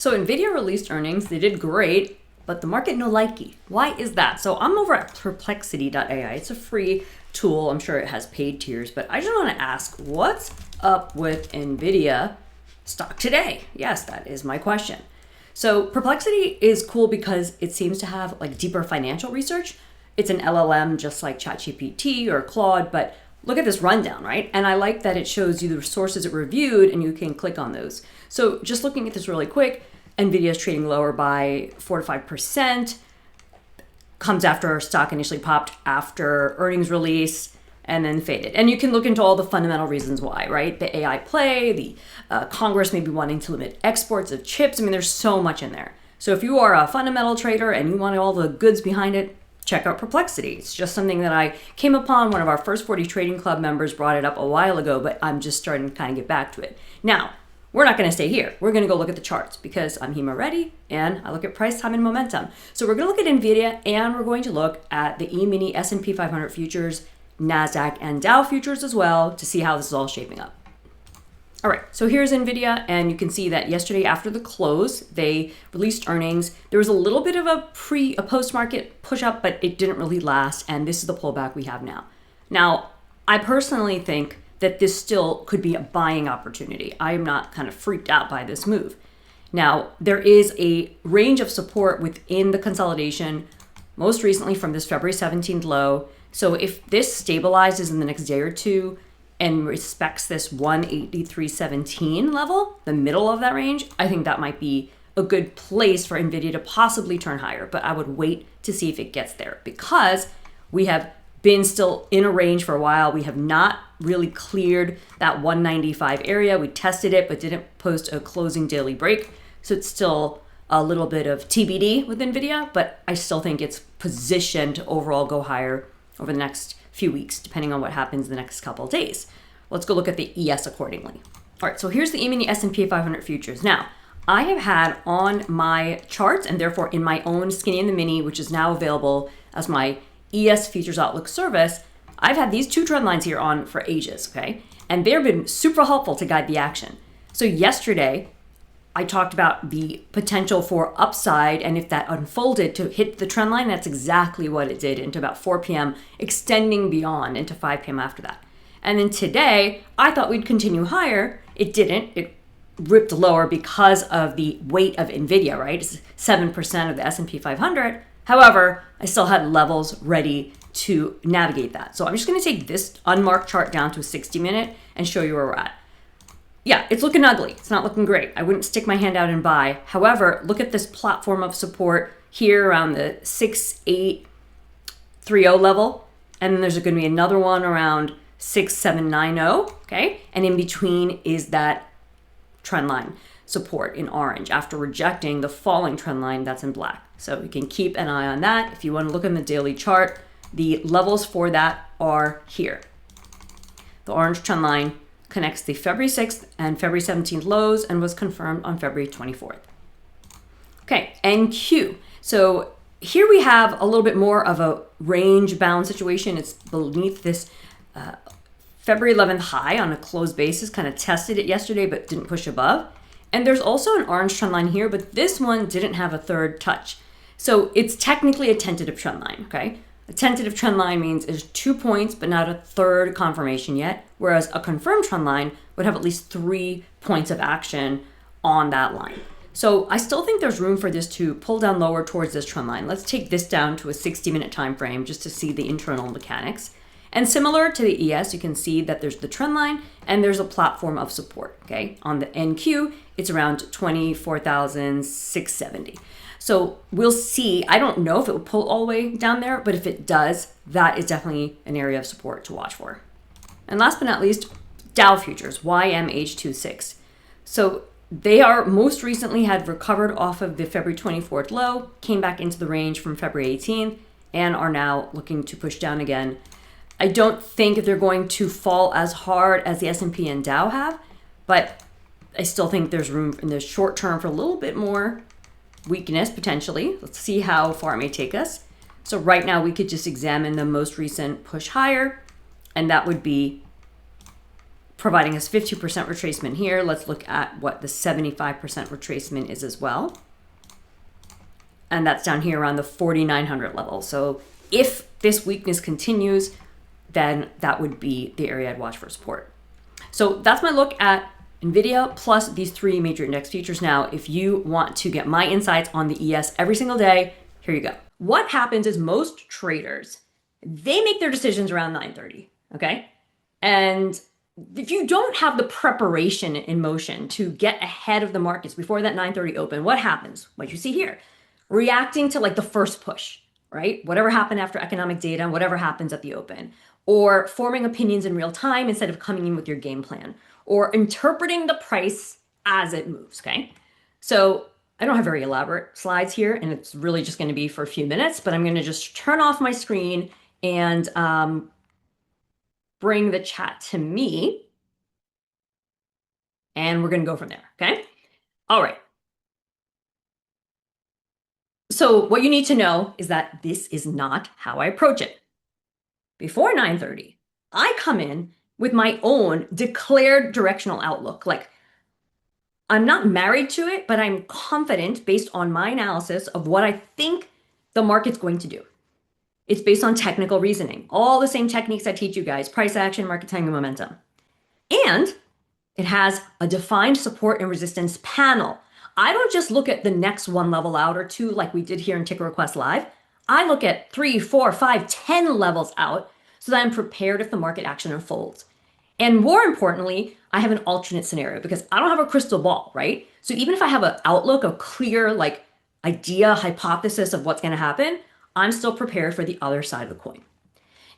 So Nvidia released earnings, they did great, but the market no likey. Why is that? So I'm over at perplexity.ai. It's a free tool. I'm sure it has paid tiers, but I just want to ask, what's up with Nvidia stock today? Yes, that is my question. So Perplexity is cool because it seems to have like deeper financial research. It's an LLM just like ChatGPT or Claude, but look at this rundown, right? And I like that it shows you the sources it reviewed and you can click on those. So just looking at this really quick, Nvidia is trading lower by 4 to 5%, comes after stock initially popped after earnings release and then faded. And you can look into all the fundamental reasons why, right? The AI play, the Congress may be wanting to limit exports of chips. I mean, there's so much in there. So if you are a fundamental trader and you want all the goods behind it, check out Perplexity. It's just something that I came upon. One of our first 40 Trading Club members brought it up a while ago, but I'm just starting to kind of get back to it. Now, we're not going to stay here. We're going to go look at the charts because I'm HEMA ready and I look at price, time, and momentum. So we're going to look at Nvidia and we're going to look at the E-mini S&P 500 futures, Nasdaq, and Dow futures as well to see how this is all shaping up. All right, so here's Nvidia, and you can see that yesterday after the close, they released earnings. There was a little bit of a post-market push up, but it didn't really last, and this is the pullback we have now. Now, I personally think that this still could be a buying opportunity. I am not kind of freaked out by this move. Now, there is a range of support within the consolidation, most recently from this February 17th low. So if this stabilizes in the next day or two, and respects this 183.17 level, the middle of that range, I think that might be a good place for Nvidia to possibly turn higher. But I would wait to see if it gets there because we have been still in a range for a while. We have not really cleared that 195 area. We tested it, but didn't post a closing daily break. So it's still a little bit of TBD with Nvidia, but I still think it's positioned to overall go higher over the next few weeks, depending on what happens the next couple of days. Let's go look at the ES accordingly. All right, so here's the E-mini S&P 500 futures. Now, I have had on my charts and therefore in my own Skinny in the Mini, which is now available as my ES Futures Outlook service, I've had these two trend lines here on for ages, okay? And they've been super helpful to guide the action. So yesterday, I talked about the potential for upside, and if that unfolded to hit the trend line, that's exactly what it did into about 4 p.m., extending beyond into 5 p.m. after that. And then today, I thought we'd continue higher. It didn't. It ripped lower because of the weight of Nvidia, right? It's 7% of the S&P 500. However, I still had levels ready to navigate that. So I'm just going to take this unmarked chart down to a 60-minute and show you where we're at. Yeah, it's looking ugly. It's not looking great. I wouldn't stick my hand out and buy. However, look at this platform of support here around the 6830 level. And then there's going to be another one around 6790, okay? And in between is that trend line support in orange after rejecting the falling trend line that's in black. So you can keep an eye on that. If you want to look in the daily chart, the levels for that are here. The orange trend line connects the February 6th and February 17th lows and was confirmed on February 24th. Okay, NQ. So here we have a little bit more of a range bound situation. It's beneath this February 11th high on a closed basis, kind of tested it yesterday but didn't push above. And there's also an orange trend line here, but this one didn't have a third touch. So it's technically a tentative trend line, okay? A tentative trend line means it's 2 points, but not a third confirmation yet, whereas a confirmed trend line would have at least 3 points of action on that line. So I still think there's room for this to pull down lower towards this trend line. Let's take this down to a 60-minute time frame just to see the internal mechanics. And similar to the ES, you can see that there's the trend line and there's a platform of support, okay? On the NQ, it's around 24,670. So we'll see. I don't know if it will pull all the way down there, but if it does, that is definitely an area of support to watch for. And last but not least, Dow futures, YMH26. So they are most recently had recovered off of the February 24th low, came back into the range from February 18th, and are now looking to push down again. I don't think they're going to fall as hard as the S&P and Dow have, but I still think there's room in the short term for a little bit more weakness potentially. Let's see how far it may take us. So right now we could just examine the most recent push higher, and that would be providing us 50% retracement here. Let's look at what the 75% retracement is as well. And that's down here around the 4,900 level. So if this weakness continues, then that would be the area I'd watch for support. So that's my look at Nvidia plus these three major index futures. Now, if you want to get my insights on the ES every single day, here you go. What happens is most traders, they make their decisions around 9:30, okay? And if you don't have the preparation in motion to get ahead of the markets before that 9:30 open, what happens? What you see here, reacting to like the first push, right? Whatever happened after economic data, whatever happens at the open, or forming opinions in real time instead of coming in with your game plan, or interpreting the price as it moves, okay? So I don't have very elaborate slides here, and it's really just gonna be for a few minutes, but I'm gonna just turn off my screen and bring the chat to me, and we're gonna go from there, okay? All right. So what you need to know is that this is not how I approach it. Before 9:30, I come in with my own declared directional outlook. Like, I'm not married to it, but I'm confident based on my analysis of what I think the market's going to do. It's based on technical reasoning, all the same techniques I teach you guys: price action, market timing, and momentum. And it has a defined support and resistance panel. I don't just look at the next one level out or two like we did here in Ticker Request Live. I look at 3, 4, 5, 10 levels out so that I'm prepared if the market action unfolds. And more importantly, I have an alternate scenario because I don't have a crystal ball, right? So even if I have an outlook, a clear like idea, hypothesis of what's going to happen, I'm still prepared for the other side of the coin.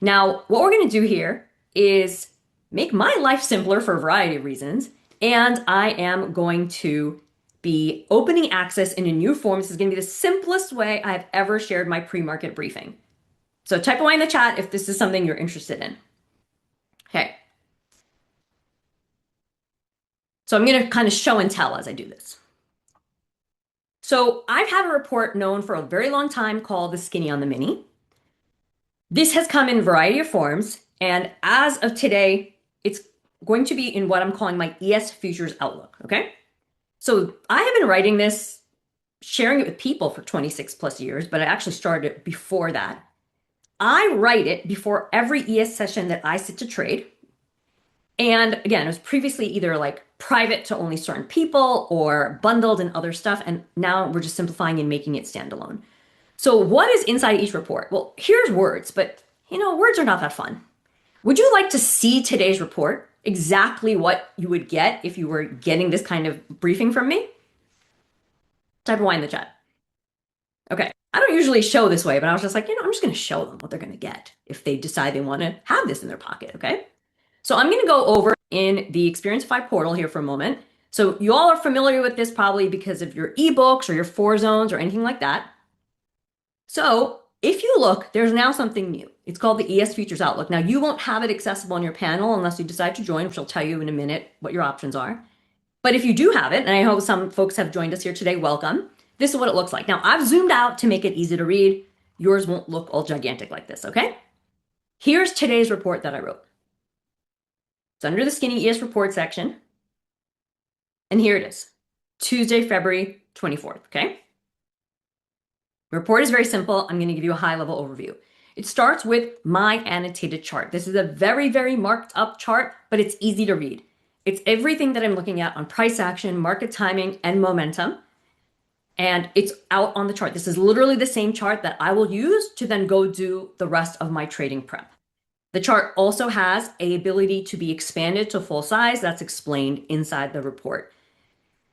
Now, what we're going to do here is make my life simpler for a variety of reasons. And I am going to be opening access in a new form. This is going to be the simplest way I've ever shared my pre-market briefing. So type away in the chat if this is something you're interested in. Okay. So I'm going to kind of show and tell as I do this. So I've had a report known for a very long time called the Skinny on the Mini. This has come in a variety of forms. And as of today, it's going to be in what I'm calling my ES Futures Outlook, okay? So I have been writing this, sharing it with people for 26 plus years, but I actually started it before that. I write it before every ES session that I sit to trade. And again, it was previously either like private to only certain people or bundled and other stuff. And now we're just simplifying and making it standalone. So what is inside each report? Well, here's words, but you know, words are not that fun. Would you like to see today's report? Exactly what you would get if you were getting this kind of briefing from me? Type Y in the chat. Okay. I don't usually show this way, but I was just like, you know, I'm just going to show them what they're going to get if they decide they want to have this in their pocket. Okay. So I'm going to go over in the Experienceify portal here for a moment. So you all are familiar with this probably because of your ebooks or your 4 zones or anything like that. So if you look, there's now something new. It's called the ES Futures Outlook. Now, you won't have it accessible on your panel unless you decide to join, which I'll tell you in a minute what your options are. But if you do have it, and I hope some folks have joined us here today, welcome. This is what it looks like. Now, I've zoomed out to make it easy to read. Yours won't look all gigantic like this, okay? Here's today's report that I wrote. It's under the Skinny ES Report section. And here it is, Tuesday, February 24th, okay? The report is very simple. I'm going to give you a high-level overview. It starts with my annotated chart. This is a very, very marked up chart, but it's easy to read. It's everything that I'm looking at on price action, market timing, and momentum. And it's out on the chart. This is literally the same chart that I will use to then go do the rest of my trading prep. The chart also has an ability to be expanded to full size. That's explained inside the report.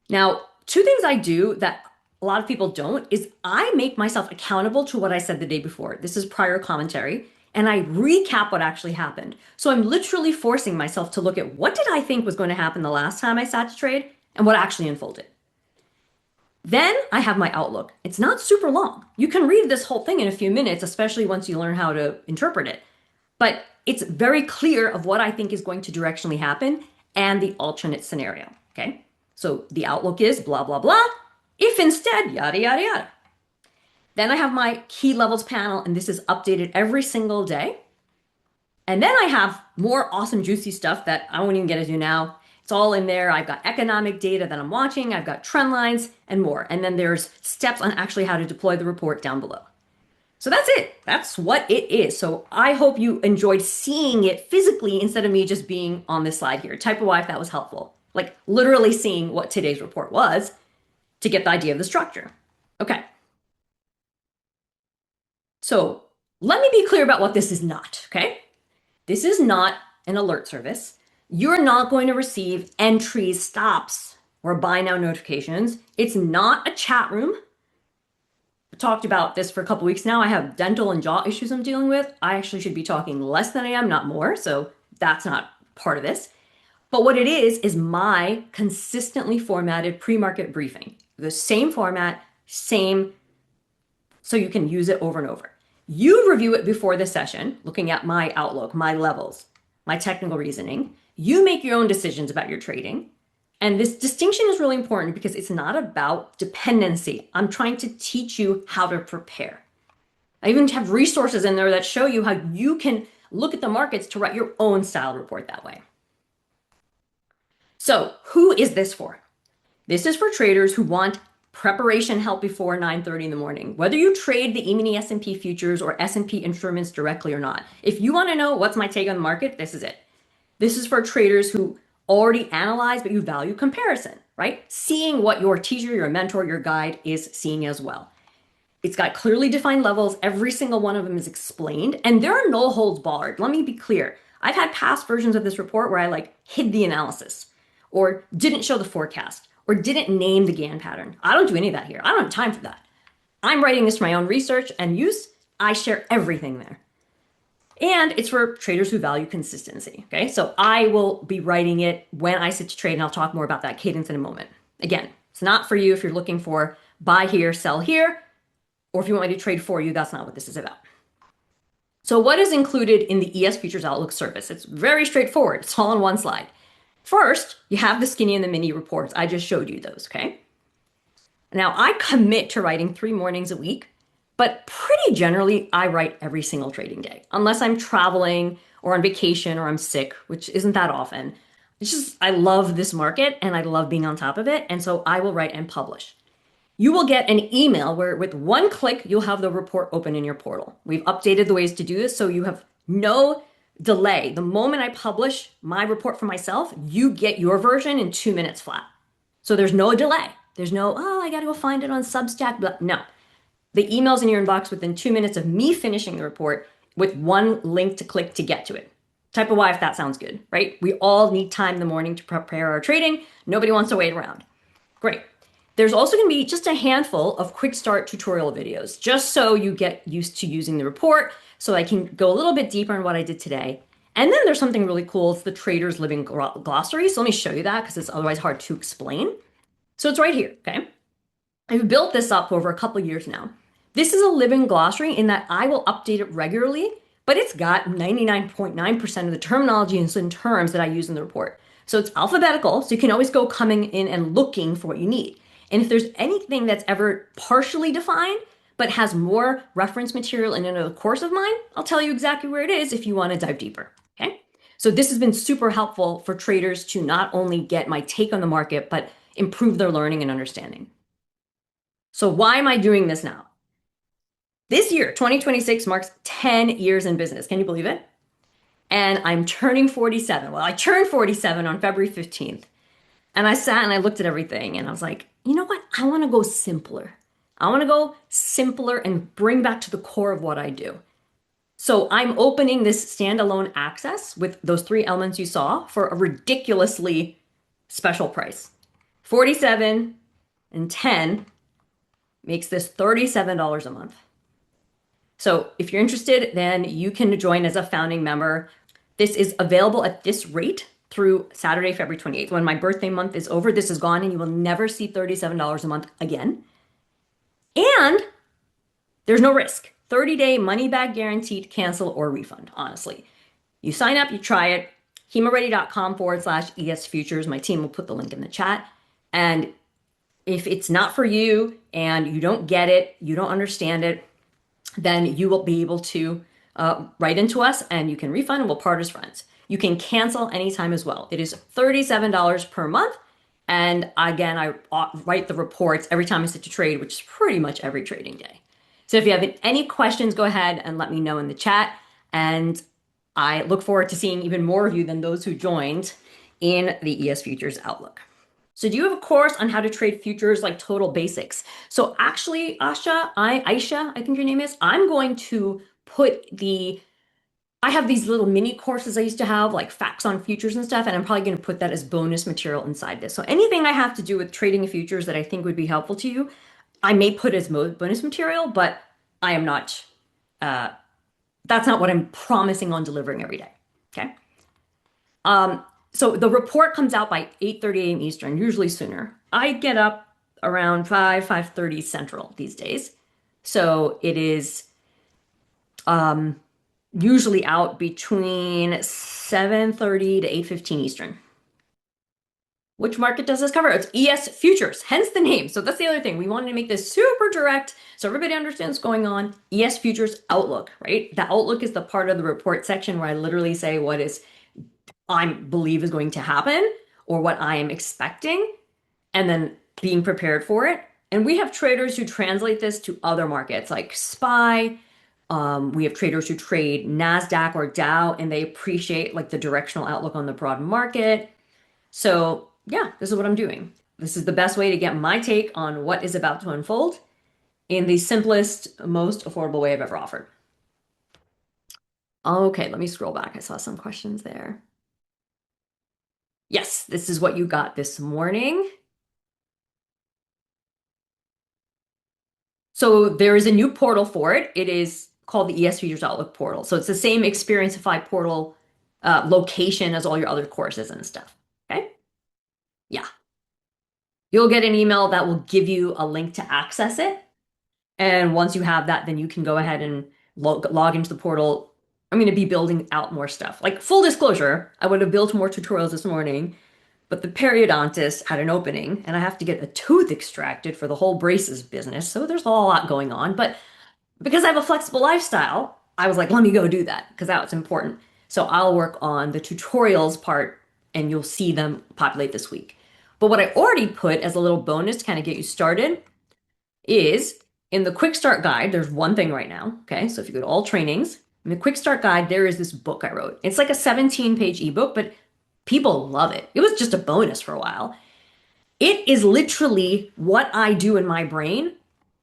Now, 2 things I do that a lot of people don't is I make myself accountable to what I said the day before. This is prior commentary, and I recap what actually happened. So I'm literally forcing myself to look at what did I think was going to happen the last time I sat to trade and what actually unfolded. Then I have my outlook. It's not super long. You can read this whole thing in a few minutes, especially once you learn how to interpret it. But it's very clear of what I think is going to directionally happen and the alternate scenario, okay? So the outlook is blah, blah, blah. If instead, yada, yada, yada. Then I have my key levels panel, and this is updated every single day. And then I have more awesome, juicy stuff that I won't even get into now. It's all in there. I've got economic data that I'm watching. I've got trend lines and more. And then there's steps on actually how to deploy the report down below. So that's it. That's what it is. So I hope you enjoyed seeing it physically instead of me just being on this slide here. Type a Y if that was helpful. Like literally seeing what today's report was to get the idea of the structure. Okay. So let me be clear about what this is not, okay? This is not an alert service. You're not going to receive entries, stops, or buy now notifications. It's not a chat room. I talked about this for a couple weeks now. I have dental and jaw issues I'm dealing with. I actually should be talking less than I am, not more. So that's not part of this. But what it is my consistently formatted pre-market briefing. The same format, same, so you can use it over and over. You review it before the session, looking at my outlook, my levels, my technical reasoning. You make your own decisions about your trading. And this distinction is really important because it's not about dependency. I'm trying to teach you how to prepare. I even have resources in there that show you how you can look at the markets to write your own style report that way. So who is this for? This is for traders who want preparation help before 9:30 in the morning. Whether you trade the E-mini S&P futures or S&P instruments directly or not. If you want to know what's my take on the market, this is it. This is for traders who already analyze, but you value comparison, right? Seeing what your teacher, your mentor, your guide is seeing as well. It's got clearly defined levels. Every single one of them is explained, and there are no holds barred. Let me be clear. I've had past versions of this report where I hid the analysis or didn't show the forecast or didn't name the Gann pattern. I don't do any of that here. I don't have time for that. I'm writing this for my own research and use. I share everything there. And it's for traders who value consistency, okay? So I will be writing it when I sit to trade, and I'll talk more about that cadence in a moment. Again, it's not for you if you're looking for buy here, sell here, or if you want me to trade for you, that's not what this is about. So what is included in the ES Futures Outlook service? It's very straightforward. It's all on one slide. First, you have the skinny and the mini reports. I just showed you those, okay? Now, I commit to writing 3 mornings a week, but pretty generally, I write every single trading day, unless I'm traveling or on vacation or I'm sick, which isn't that often. It's just, I love this market and I love being on top of it. And so I will write and publish. You will get an email where with one click, you'll have the report open in your portal. We've updated the ways to do this, so you have no delay. The moment I publish my report for myself, you get your version in 2 minutes flat. So there's no delay. There's no, oh, I got to go find it on Substack. Blah. No. The email's in your inbox within 2 minutes of me finishing the report with one link to click to get to it. Type a Y if that sounds good, right? We all need time in the morning to prepare our trading. Nobody wants to wait around. Great. There's also going to be just a handful of quick start tutorial videos, just so you get used to using the report, so I can go a little bit deeper on what I did today. And then there's something really cool. It's the Trader's Living Glossary. So let me show you that because it's otherwise hard to explain. So it's right here, okay? I've built this up over a couple years now. This is a living glossary in that I will update it regularly, but it's got 99.9% of the terminology and terms that I use in the report. So it's alphabetical, so you can always go coming in and looking for what you need. And if there's anything that's ever partially defined, but has more reference material in another course of mine, I'll tell you exactly where it is if you want to dive deeper, okay? So this has been super helpful for traders to not only get my take on the market, but improve their learning and understanding. So why am I doing this now? This year, 2026, marks 10 years in business. Can you believe it? And I'm turning 47. Well, I turned 47 on February 15th. And I sat and I looked at everything and I was like, you know what? I want to go simpler. I want to go simpler and bring back to the core of what I do. So I'm opening this standalone access with those 3 elements you saw for a ridiculously special price. 47 and 10 makes this $37 a month. So if you're interested, then you can join as a founding member. This is available at this rate through Saturday, February 28th. When my birthday month is over, this is gone and you will never see $37 a month again. And there's no risk. 30-day money back guaranteed, cancel or refund, honestly. You sign up, you try it, HemaReady.com/ES Futures. My team will put the link in the chat. And if it's not for you and you don't get it, you don't understand it, then you will be able to write into us and you can refund and we'll part as friends. You can cancel anytime as well. It is $37 per month. And again, I write the reports every time I sit to trade, which is pretty much every trading day. So if you have any questions, go ahead and let me know in the chat. And I look forward to seeing even more of you than those who joined in the ES Futures Outlook. So do you have a course on how to trade futures, like total basics? So actually, Aisha, I think your name is, I'm going to put I have these little mini courses I used to have, like facts on futures and stuff, and I'm probably going to put that as bonus material inside this. So anything I have to do with trading futures that I think would be helpful to you, I may put as bonus material, but I am not, that's not what I'm promising on delivering every day. Okay. So the report comes out by 8:30 a.m. Eastern, usually sooner. I get up around 5:30 Central these days. So it is usually out between 7:30 to 8:15 Eastern. Which market does this cover? It's ES Futures, hence the name. So that's the other thing. We wanted to make this super direct so everybody understands what's going on. ES Futures Outlook, right? The Outlook is the part of the report section where I literally say what is I believe is going to happen or what I am expecting and then being prepared for it. And we have traders who translate this to other markets like SPY. We have traders who trade Nasdaq or Dow and they appreciate like the directional outlook on the broad market. So yeah, this is what I'm doing. This is the best way to get my take on what is about to unfold in the simplest, most affordable way I've ever offered. Okay, let me scroll back. I saw some questions there. Yes, this is what you got this morning. So there is a new portal for it. It is called the ES Futures Outlook portal. So it's the same Experienceify portal location as all your other courses and stuff. Okay? Yeah. You'll get an email that will give you a link to access it. And once you have that, then you can go ahead and log into the portal. I'm going to be building out more stuff. Like full disclosure, I would have built more tutorials this morning, but the periodontist had an opening and I have to get a tooth extracted for the whole braces business. So there's a lot going on. But because I have a flexible lifestyle, I was like, let me go do that because that was important. So I'll work on the tutorials part and you'll see them populate this week. But what I already put as a little bonus to kind of get you started is in the quick start guide, there's one thing right now. Okay. So if you go to all trainings, in the quick start guide, there is this book I wrote. It's like a 17-page ebook, but people love it. It was just a bonus for a while. It is literally what I do in my brain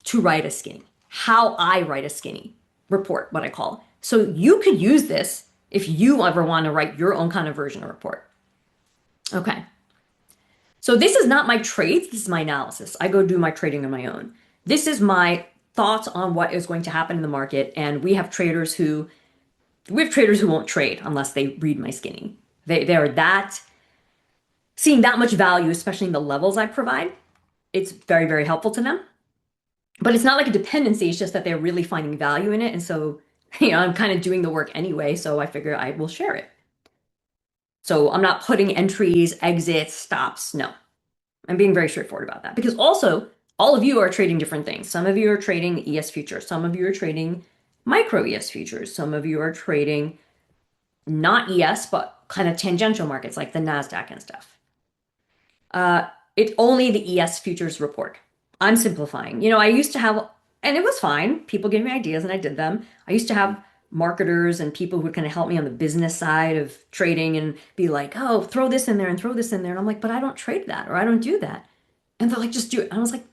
to write a skinny, how I write a skinny report, what I call. So you could use this if you ever want to write your own kind of version of report. Okay. So this is not my trades. This is my analysis. I go do my trading on my own. This is my thoughts on what is going to happen in the market. And we have traders who won't trade unless they read my skinny. They're seeing that much value, especially in the levels I provide. It's very, very helpful to them. But it's not like a dependency. It's just that they're really finding value in it. And so, I'm kind of doing the work anyway. So I figure I will share it. So I'm not putting entries, exits, stops. No, I'm being very straightforward about that because also all of you are trading different things. Some of you are trading ES futures. Some of you are trading micro ES futures. Some of you are trading not ES, but kind of tangential markets like the Nasdaq and stuff. It's only the ES futures report. I'm simplifying. I used to have, and it was fine. People gave me ideas and I did them. I used to have marketers and people who would kind of help me on the business side of trading and be like, oh, throw this in there and throw this in there. And I'm like, but I don't trade that or I don't do that. And they're like, just do it. And I was like,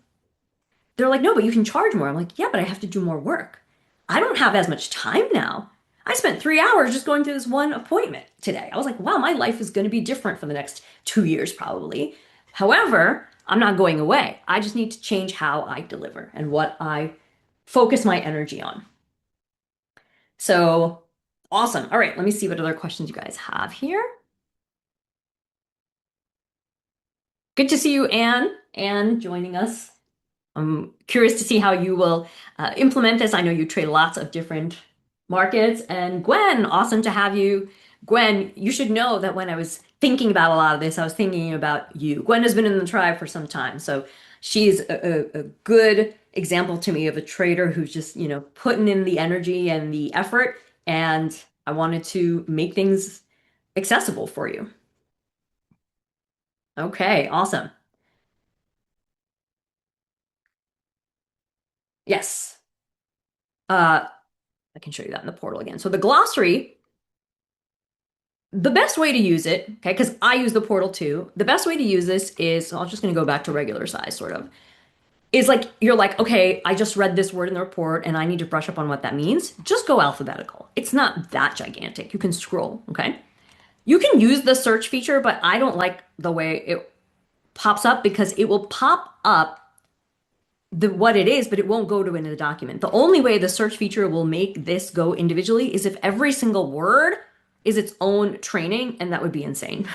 they're like, no, but you can charge more. I'm like, yeah, but I have to do more work. I don't have as much time now. I spent 3 hours just going through this one appointment today. I was like, wow, my life is going to be different for the next 2 years probably. However, I'm not going away. I just need to change how I deliver and what I focus my energy on. So awesome. All right, let me see what other questions you guys have here. Good to see you, Anne joining us. I'm curious to see how you will implement this. I know you trade lots of different markets. And Gwen, awesome to have you. Gwen, you should know that when I was thinking about a lot of this, I was thinking about you. Gwen has been in the tribe for some time. So she's a good example to me of a trader who's just, putting in the energy and the effort and I wanted to make things accessible for you. Okay, awesome. Yes. Uh, I can show you that in the portal again. So the glossary, the best way to use it, okay, because I use the portal too, the best way to use this is, so I'm just going to go back to regular size, sort of, is like, you're like, okay, I just read this word in the report and I need to brush up on what that means. Just go alphabetical. It's not that gigantic. You can scroll, okay? You can use the search feature, but I don't like the way it pops up because it will pop up what it is, but it won't go to into the document. The only way the search feature will make this go individually is if every single word is its own training, and that would be insane.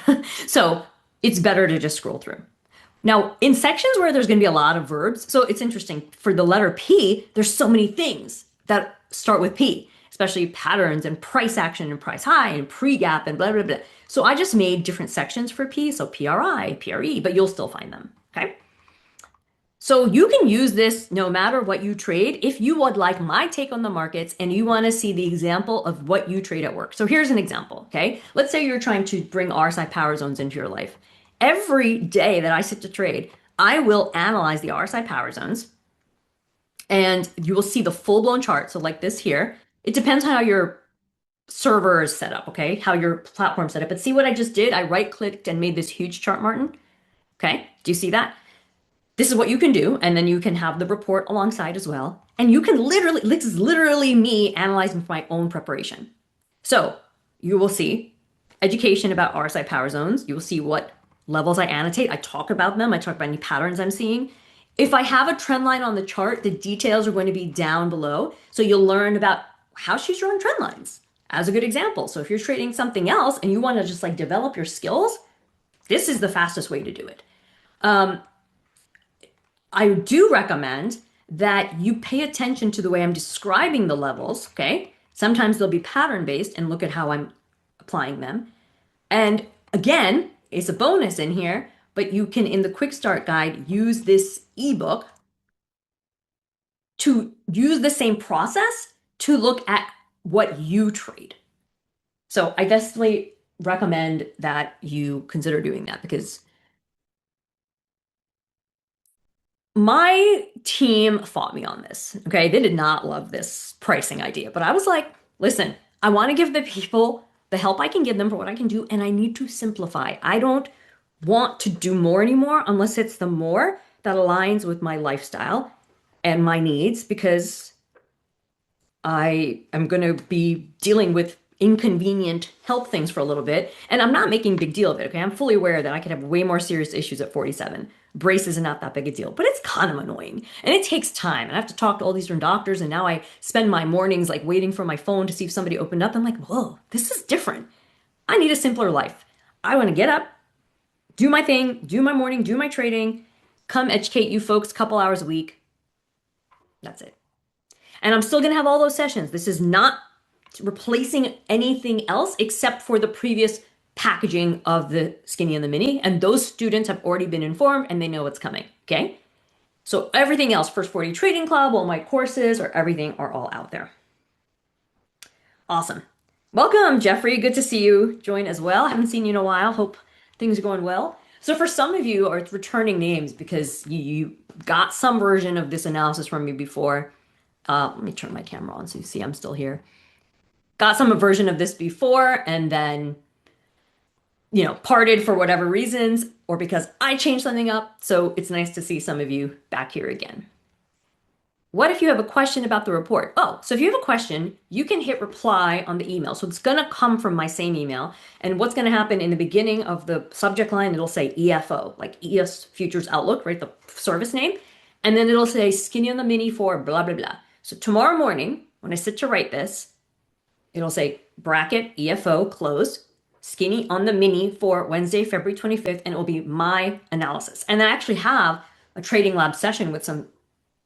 So it's better to just scroll through. Now, in sections where there's going to be a lot of verbs, so it's interesting. For the letter P, there's so many things that start with P, especially patterns and price action and price high and pre-gap and blah, blah, blah. So I just made different sections for P, so PRI, PRE, but you'll still find them, okay? So you can use this no matter what you trade. If you would like my take on the markets and you want to see the example of what you trade at work. So here's an example, okay? Let's say you're trying to bring RSI power zones into your life. Every day that I sit to trade, I will analyze the RSI power zones and you will see the full-blown chart. So like this here, it depends on how your server is set up, okay? How your platform set up. But see what I just did? I right-clicked and made this huge chart, Martin. Okay, do you see that? This is what you can do, and then you can have the report alongside as well. And you can literally, this is literally me analyzing for my own preparation. So you will see education about RSI power zones. You will see what levels I annotate. I talk about them. I talk about any patterns I'm seeing. If I have a trend line on the chart, the details are going to be down below. So you'll learn about how she's drawing trend lines as a good example. So if you're trading something else and you want to just like develop your skills, this is the fastest way to do it. I do recommend that you pay attention to the way I'm describing the levels, okay? Sometimes they'll be pattern based and look at how I'm applying them. And again, it's a bonus in here, but you can, in the quick start guide, use this ebook to use the same process to look at what you trade. So I definitely recommend that you consider doing that because my team fought me on this. Okay. They did not love this pricing idea, but I was like, listen, I want to give the people the help I can give them for what I can do, and I need to simplify. I don't want to do more anymore unless it's the more that aligns with my lifestyle and my needs, because I am going to be dealing with inconvenient health things for a little bit. And I'm not making a big deal of it, okay? I'm fully aware that I could have way more serious issues at 47. Braces are not that big a deal, but it's kind of annoying. And it takes time. And I have to talk to all these different doctors. And now I spend my mornings like waiting for my phone to see if somebody opened up. I'm like, whoa, this is different. I need a simpler life. I want to get up, do my thing, do my morning, do my trading, come educate you folks a couple hours a week. That's it. And I'm still going to have all those sessions. This is not replacing anything else except for the previous packaging of the skinny and the mini. And those students have already been informed and they know what's coming. Okay. So everything else, First 40 Trading Club, all my courses or everything are all out there. Awesome. Welcome, Jeffrey. Good to see you join as well. I haven't seen you in a while. Hope things are going well. So for some of you, or it's returning names because you got some version of this analysis from me before. Let me turn my camera on so you see I'm still here. Got some version of this before and then, parted for whatever reasons or because I changed something up. So it's nice to see some of you back here again. What if you have a question about the report? Oh, so if you have a question, you can hit reply on the email. So it's going to come from my same email. And what's going to happen in the beginning of the subject line, it'll say EFO, like ES Futures Outlook, right? The service name. And then it'll say skinny on the mini for blah, blah, blah. So tomorrow morning, when I sit to write this, it'll say bracket EFO closed, skinny on the mini for Wednesday, February 25th, and it will be my analysis. And I actually have a trading lab session with some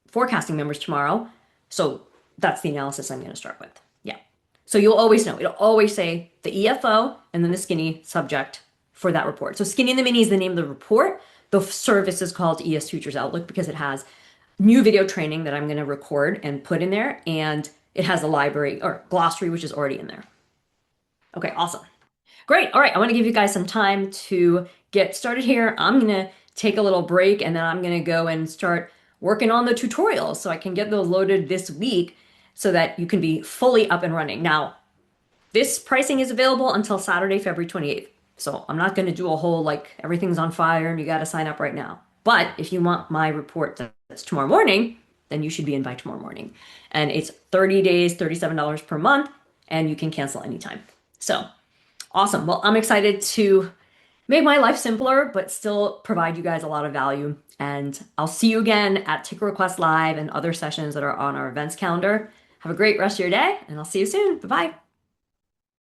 forecasting members tomorrow. So that's the analysis I'm going to start with. Yeah. So you'll always know. It'll always say the EFO and then the skinny subject for that report. So skinny and the mini is the name of the report. The service is called ES Futures Outlook because it has new video training that I'm going to record and put in there. And it has a library or glossary, which is already in there. Okay, awesome. Great. All right, I want to give you guys some time to get started here. I'm going to take a little break and then I'm going to go and start working on the tutorials so I can get those loaded this week so that you can be fully up and running. Now, this pricing is available until Saturday, February 28th. So I'm not going to do a whole like everything's on fire and you got to sign up right now. But if you want my report that's tomorrow morning, then you should be in by tomorrow morning. And it's 30 days, $37 per month, and you can cancel anytime. So awesome. Well, I'm excited to make my life simpler, but still provide you guys a lot of value. And I'll see you again at Ticker Request Live and other sessions that are on our events calendar. Have a great rest of your day, and I'll see you soon. Bye-bye.